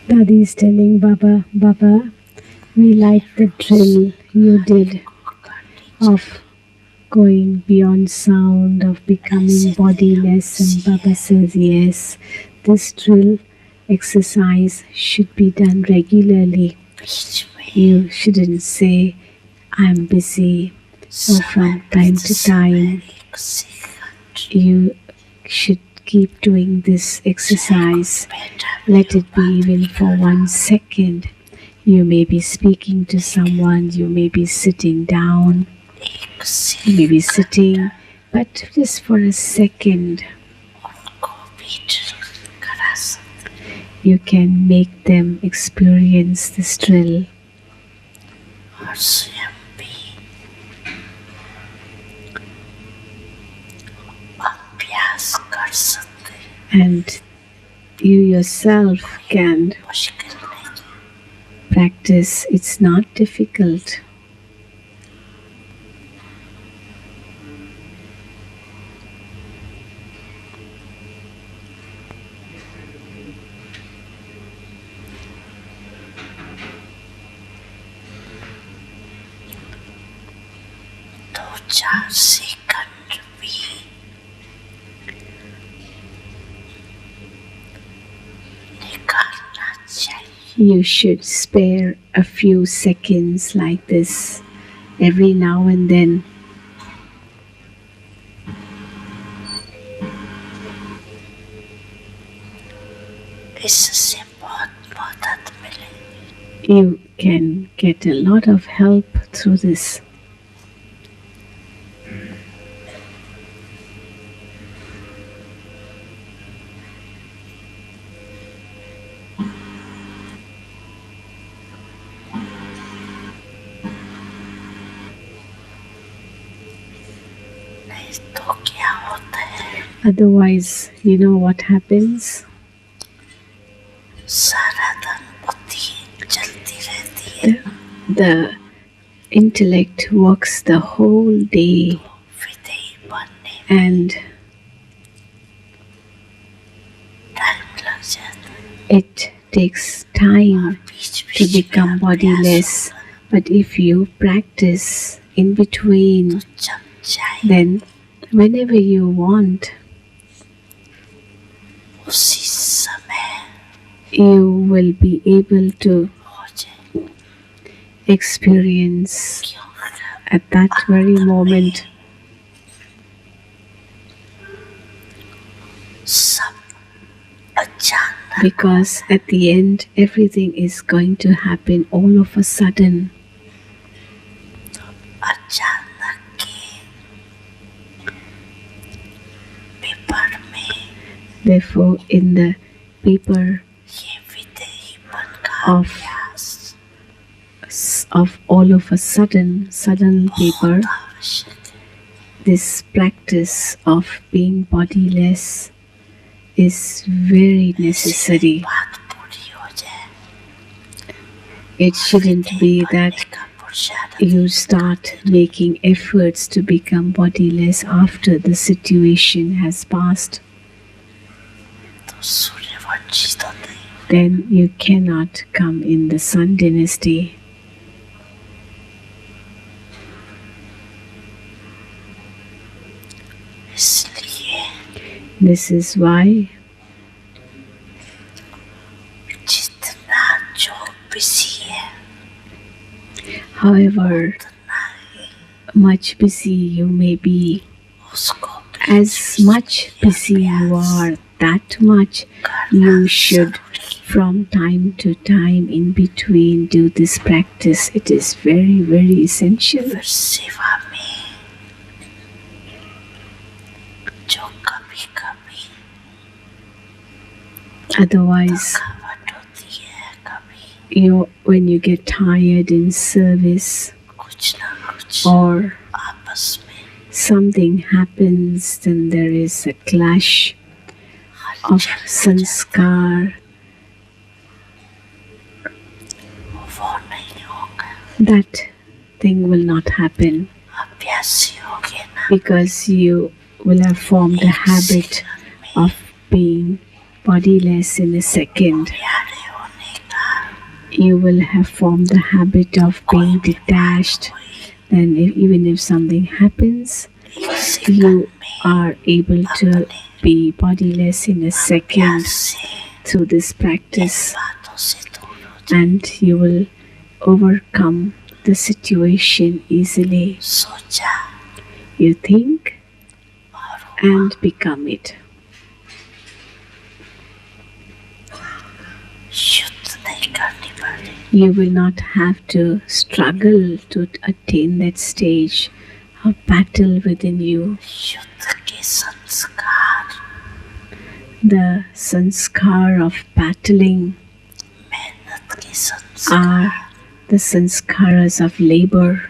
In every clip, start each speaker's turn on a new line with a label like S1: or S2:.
S1: Dadi is telling Baba, Baba, we like the drill you did of going beyond sound, of becoming bodiless. And Baba says, yes, this drill exercise should be done regularly. You shouldn't say, I'm busy, or from time to time. You should keep doing this exercise. Let it be even for 1 second. You may be speaking to someone, you may be sitting down, you may be sitting, but just for a second, you can make them experience this drill. And you yourself can practice. It's not difficult. You should spare a few seconds like this every now and then. You can get a lot of help through this. Otherwise, you know what happens? The intellect works the whole day, and it takes time to become bodiless. But if you practice in between, then whenever you want, you will be able to experience at that very moment. Because at the end, everything is going to happen all of a sudden. Therefore, in the paper of all of a sudden paper, this practice of being bodiless is very necessary. It shouldn't be that you start making efforts to become bodiless after the situation has passed. Then you cannot come in the Sun dynasty. This is why however much busy you may be, as much busy you are, that much you should from time to time in between do this practice. It is very, very essential. Otherwise, when you get tired in service or something happens, then there is a clash of sanskar. That thing will not happen because you will have formed a habit of being bodiless in a second.
S2: प्यारे होने का
S1: You will have formed the habit of being detached. Then even if something happens,
S2: एक second
S1: you
S2: में
S1: are able to be bodiless in a
S2: प्यार
S1: second
S2: से
S1: through this practice,
S2: बातों से दूर हो जाए।
S1: and you will overcome the situation easily.
S2: सोचा
S1: You think
S2: और
S1: and become it.
S2: युद्ध नहीं करनी पड़ती।
S1: You will not have to struggle to attain that stage of battle within you.
S2: युद्ध के संस्कार
S1: The sanskar of battling
S2: मेहनत के संस्कार
S1: are the sanskaras of labor,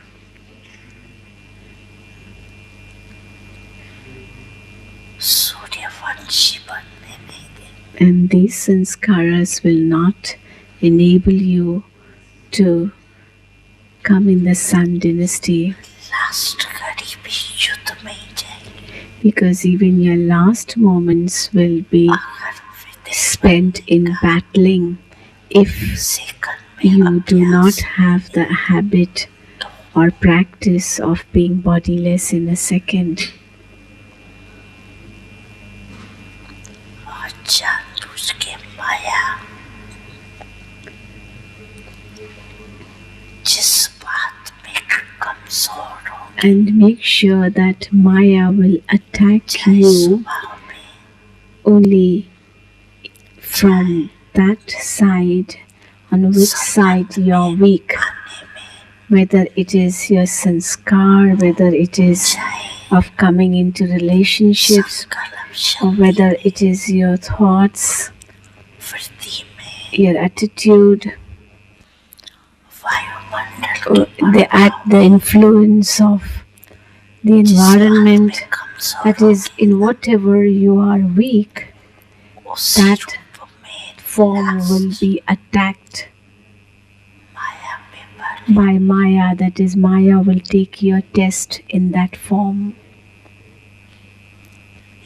S2: Suryavanshi बनने नहीं देंगे।
S1: and these sanskaras will not enable you to come in the Sun dynasty,
S2: last घड़ी भी युद्ध में ही जाएगी।
S1: because even your last moments will be
S2: अगर विदेश
S1: spent in battling if
S2: second में
S1: you do
S2: अभ्यास
S1: not have the habit or practice of being bodiless in a second.
S2: और जानबूझ के माया जिस बात में कमजोर हो
S1: And make sure that Maya will attack
S2: चाहे
S1: you
S2: स्वभाव में
S1: only from that side on which side you're weak,
S2: आने में,
S1: whether it is your sanskar, whether it is
S2: चाहे
S1: of coming into relationships,
S2: संकल्प
S1: or
S2: शक्ति
S1: whether it is your thoughts,
S2: वृद्धि में
S1: your attitude,
S2: वायुमंडल
S1: or
S2: के
S1: the influence of the environment,
S2: में कमजोर
S1: that is in whatever you are weak,
S2: उसी
S1: that
S2: रूप में
S1: form will be attacked
S2: माया में भर
S1: by Maya. That is, Maya will take your test in that form.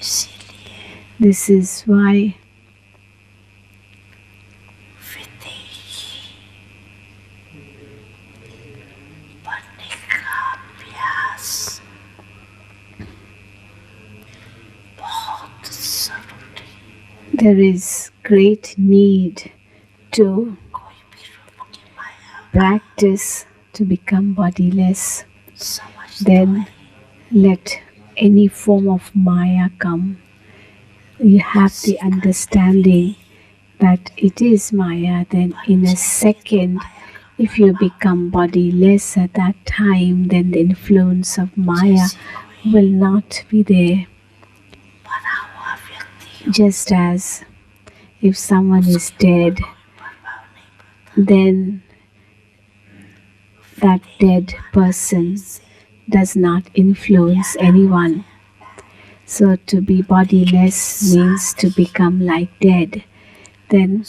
S2: इसीलिए
S1: This is why
S2: विदेही बनने का अभ्यास बहुत जरूरी।
S1: there is great need to
S2: कोई भी रूप की माया
S1: practice to become bodiless.
S2: समझ
S1: Then let any form of Maya come. You have the understanding that it is Maya, then in a second, if you become bodiless at that time, then the influence of Maya will not be there.
S2: बना हुआ व्यक्ति
S1: Just as if someone is dead,
S2: प्रभाव नहीं पड़ता।
S1: then that dead person does not influence anyone. So to be bodiless means to become like dead. Then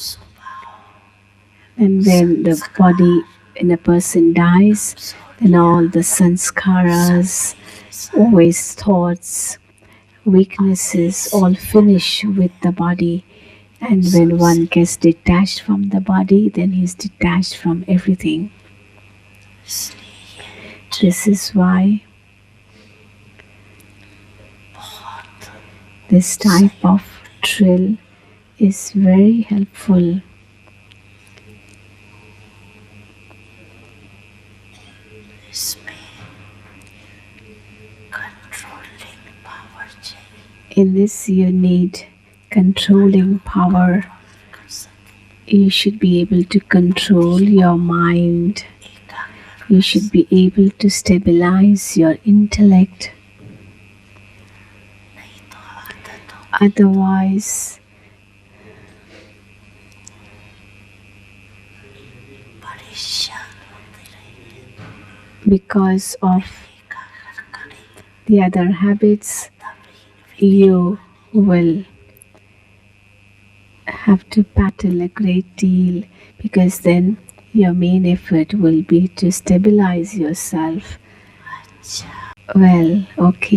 S1: and when the body in a person dies, then all the sanskaras, always thoughts, weaknesses all finish with the body. And when one gets detached from the body, then he is detached from everything.
S2: इसलिए
S1: This is why
S2: बहुत
S1: this type of drill is very helpful.
S2: इसमें controlling power चाहिए।
S1: In this, you need controlling power.
S2: कर सके
S1: You should be able to control your mind.
S2: एकाग्र
S1: You should be able to stabilize your intellect.
S2: नहीं तो आदतों
S1: Otherwise,
S2: परेशान होते रहिए।
S1: because of
S2: एकाग्र करें
S1: the other habits,
S2: तभी
S1: you will have to battle a great deal, because then your main effort will be to stabilize yourself.
S2: अच्छा
S1: Well, okay.